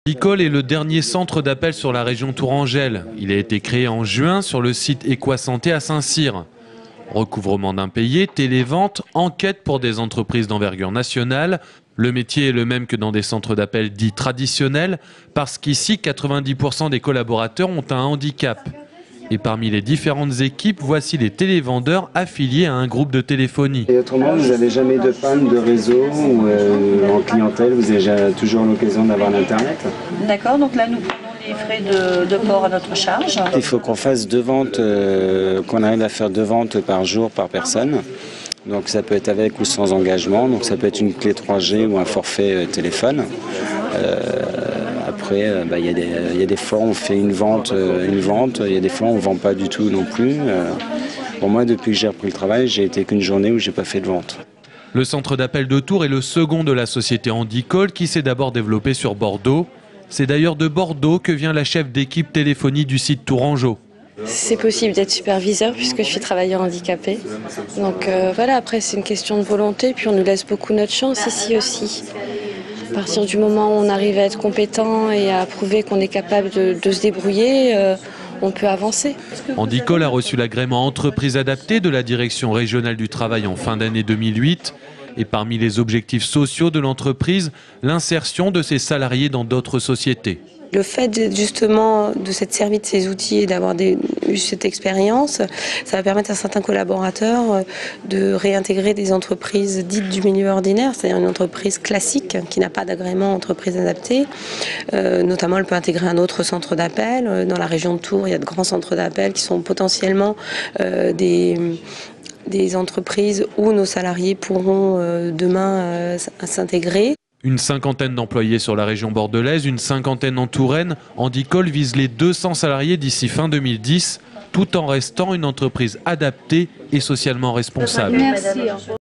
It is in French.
Handicol est le dernier centre d'appel sur la région tourangelle. Il a été créé en juin sur le site Equasanté à Saint-Cyr. Recouvrement d'impayés, télévente, enquête pour des entreprises d'envergure nationale. Le métier est le même que dans des centres d'appel dits traditionnels, parce qu'ici, 90% des collaborateurs ont un handicap. Et parmi les différentes équipes, voici les télévendeurs affiliés à un groupe de téléphonie. Et autrement, vous n'avez jamais de panne de réseau ou en clientèle, vous avez toujours l'occasion d'avoir l'Internet? D'accord, donc là nous prenons les frais de port à notre charge. Il faut qu'on fasse 2 ventes, qu'on arrive à faire 2 ventes par jour par personne. Donc ça peut être avec ou sans engagement, donc ça peut être une clé 3G ou un forfait téléphone. Après, il y a des fois on fait une vente, il y a des fois on ne vend pas du tout non plus. Pour moi, depuis que j'ai repris le travail, j'ai été qu'une journée où j'ai pas fait de vente. Le centre d'appel de Tours est le second de la société Handicol qui s'est d'abord développé sur Bordeaux. C'est d'ailleurs de Bordeaux que vient la chef d'équipe téléphonie du site Tourangeau. C'est possible d'être superviseur puisque je suis travailleur handicapé. Donc voilà, après c'est une question de volonté, puis on nous laisse beaucoup notre chance ici aussi. À partir du moment où on arrive à être compétent et à prouver qu'on est capable de se débrouiller, on peut avancer. Handicol a reçu l'agrément entreprise adaptée de la direction régionale du travail en fin d'année 2008. Et parmi les objectifs sociaux de l'entreprise, l'insertion de ses salariés dans d'autres sociétés. Le fait justement de s'être servi de ces outils et d'avoir eu cette expérience, ça va permettre à certains collaborateurs de réintégrer des entreprises dites du milieu ordinaire, c'est-à-dire une entreprise classique qui n'a pas d'agrément entreprise adaptée. Notamment, elle peut intégrer un autre centre d'appel. Dans la région de Tours, il y a de grands centres d'appel qui sont potentiellement des entreprises où nos salariés pourront demain s'intégrer. Une cinquantaine d'employés sur la région bordelaise, une cinquantaine en Touraine. Handicol vise les 200 salariés d'ici fin 2010, tout en restant une entreprise adaptée et socialement responsable. Merci.